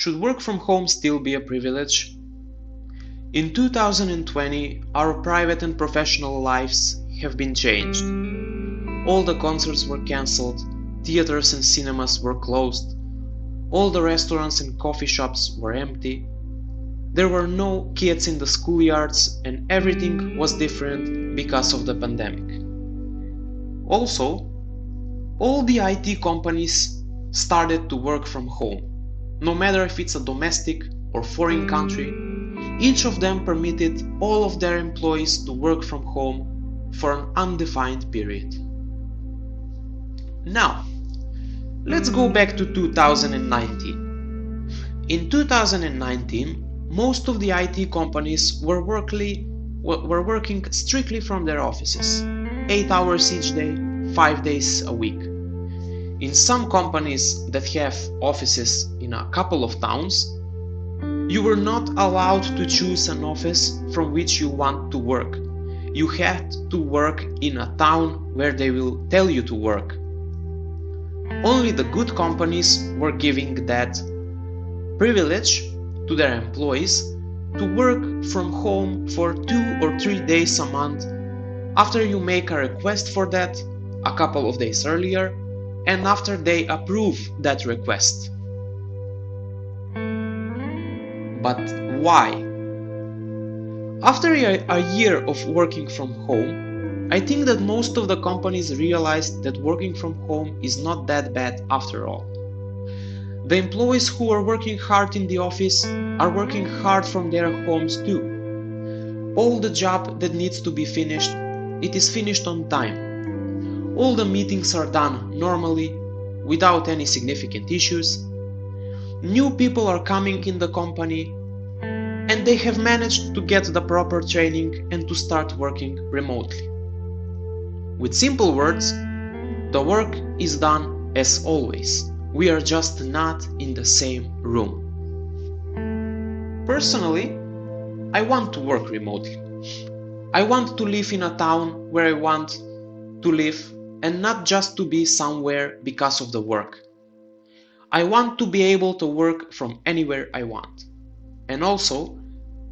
Should work from home still be a privilege? In 2020, our private and professional lives have been changed. All the concerts were cancelled, theaters and cinemas were closed, all the restaurants and coffee shops were empty. There were no kids in the schoolyards and everything was different because of the pandemic. Also, all the IT companies started to work from home. No matter if it's a domestic or foreign country, each of them permitted all of their employees to work from home for an undefined period. Now, let's go back to 2019. In 2019, most of the IT companies were working strictly from their offices, 8 hours each day, 5 days a week. In some companies that have offices in a couple of towns, you were not allowed to choose an office from which you want to work. You had to work in a town where they will tell you to work. Only the good companies were giving that privilege to their employees to work from home for 2 or 3 days a month after you make a request for that a couple of days earlier and after they approve that request. But why? After a year of working from home, I think that most of the companies realized that working from home is not that bad after all. The employees who are working hard in the office are working hard from their homes too. All the job that needs to be finished, it is finished on time. All the meetings are done normally, without any significant issues. New people are coming in the company, and they have managed to get the proper training and to start working remotely. With simple words, the work is done as always. We are just not in the same room. Personally, I want to work remotely. I want to live in a town where I want to live and not just to be somewhere because of the work. I want to be able to work from anywhere I want. And also,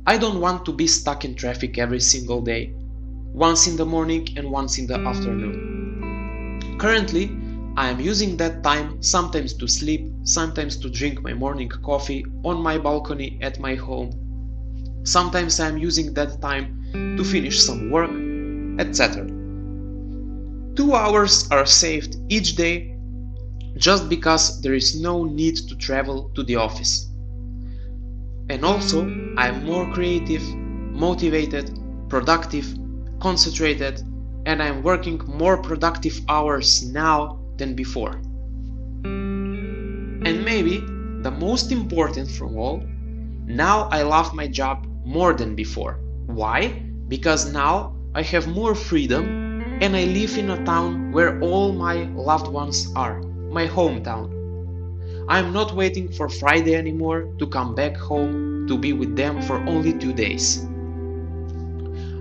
I don't want to be stuck in traffic every single day, once in the morning and once in the afternoon. Currently, I am using that time sometimes to sleep, sometimes to drink my morning coffee on my balcony at my home. Sometimes I am using that time to finish some work, etc. 2 hours are saved each day just because there is no need to travel to the office. And also, I am more creative, motivated, productive, concentrated, and I am working more productive hours now than before. And maybe the most important from all, now I love my job more than before. Why? Because now I have more freedom and I live in a town where all my loved ones are, my hometown. I am not waiting for Friday anymore to come back home to be with them for only 2 days.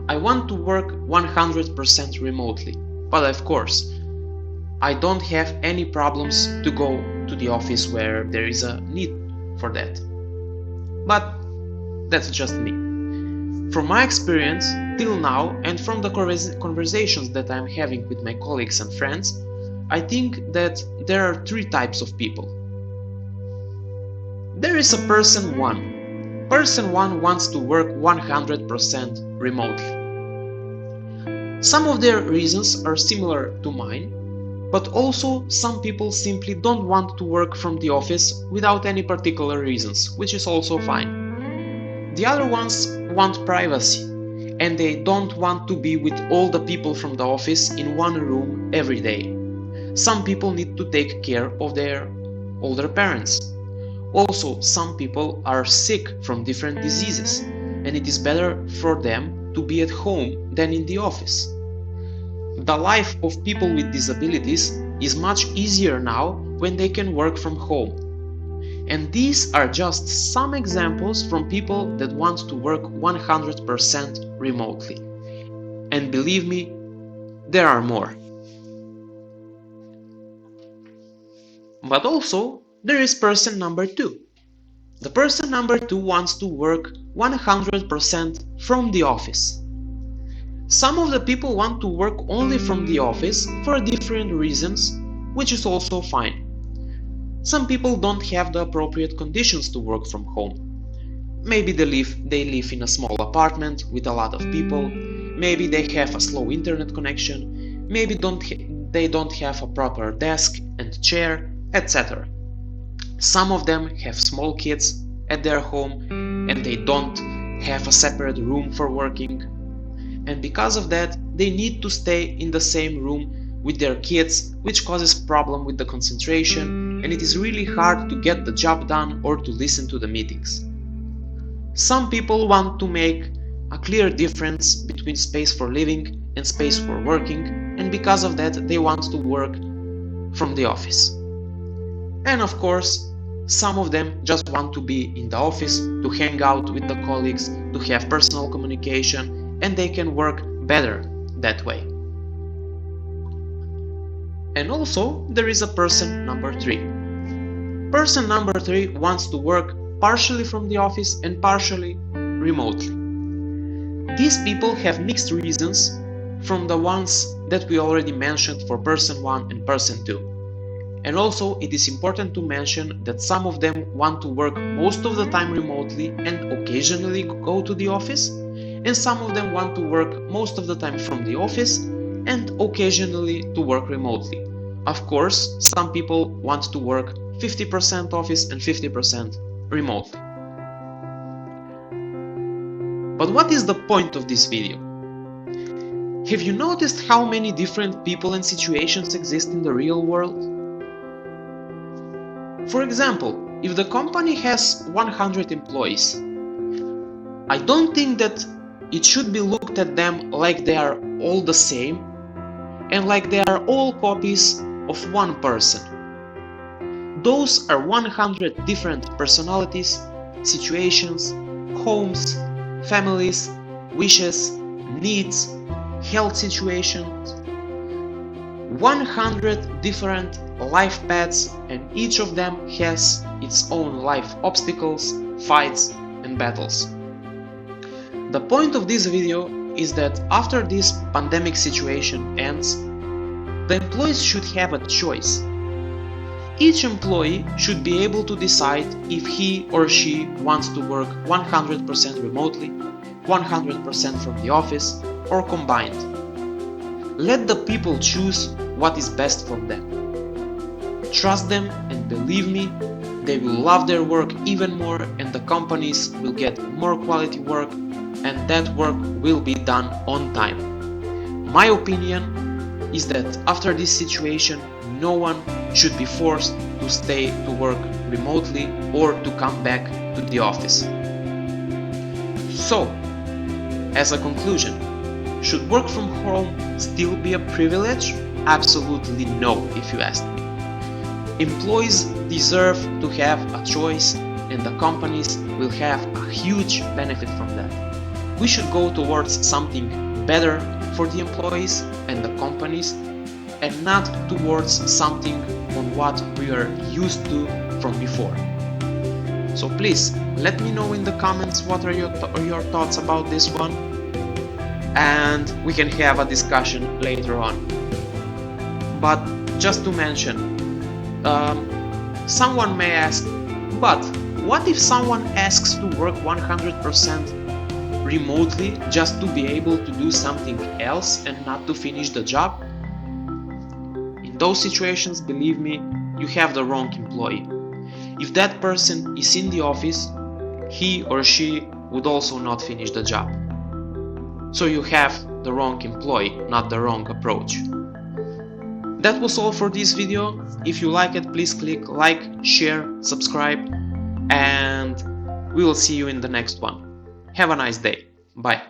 I want to work 100% remotely, but of course, I don't have any problems to go to the office where there is a need for that. But that's just me. From my experience till now and from the conversations that I'm having with my colleagues and friends, I think that there are 3 types of people. There is a person 1. Person 1 wants to work 100% remotely. Some of their reasons are similar to mine, but also some people simply don't want to work from the office without any particular reasons, which is also fine. The other ones want privacy, and they don't want to be with all the people from the office in one room every day. Some people need to take care of their older parents. Also, some people are sick from different diseases, and it is better for them to be at home than in the office. The life of people with disabilities is much easier now when they can work from home. And these are just some examples from people that want to work 100% remotely. And believe me, there are more. But also, there is person number 2. The person number 2 wants to work 100% from the office. Some of the people want to work only from the office for different reasons, which is also fine. Some people don't have the appropriate conditions to work from home. Maybe they live in a small apartment with a lot of people, maybe they have a slow internet connection, maybe they don't have a proper desk and chair, etc. Some of them have small kids at their home and they don't have a separate room for working. And because of that, they need to stay in the same room with their kids, which causes problem with the concentration, and it is really hard to get the job done or to listen to the meetings. Some people want to make a clear difference between space for living and space for working, and because of that, they want to work from the office. And of course, some of them just want to be in the office, to hang out with the colleagues, to have personal communication, and they can work better that way. And also, there is a person number 3. Person number 3 wants to work partially from the office and partially remotely. These people have mixed reasons from the ones that we already mentioned for person 1 and person 2. And also, it is important to mention that some of them want to work most of the time remotely and occasionally go to the office, and some of them want to work most of the time from the office and occasionally to work remotely. Of course, some people want to work 50% office and 50% remotely. But what is the point of this video? Have you noticed how many different people and situations exist in the real world? For example, if the company has 100 employees, I don't think that it should be looked at them like they are all the same and like they are all copies of one person. Those are 100 different personalities, situations, homes, families, wishes, needs, health situations, 100 different life paths, and each of them has its own life obstacles, fights, and battles. The point of this video is that after this pandemic situation ends, the employees should have a choice. Each employee should be able to decide if he or she wants to work 100% remotely, 100% from the office, or combined. Let the people choose what is best for them. Trust them, and believe me, they will love their work even more, and the companies will get more quality work, and that work will be done on time. My opinion is that after this situation, no one should be forced to stay to work remotely or to come back to the office. So, as a conclusion, should work from home still be a privilege? Absolutely no, if you ask me. Employees deserve to have a choice, and the companies will have a huge benefit from that. We should go towards something better for the employees and the companies, and not towards something on what we are used to from before. So please let me know in the comments what are your thoughts about this one, and we can have a discussion later on. But just to mention, someone may ask, but what if someone asks to work 100% remotely just to be able to do something else and not to finish the job? In those situations, believe me, you have the wrong employee. If that person is in the office, he or she would also not finish the job. So you have the wrong employee, not the wrong approach. That was all for this video. If you like it, please click like, share, subscribe, and we will see you in the next one. Have a nice day. Bye.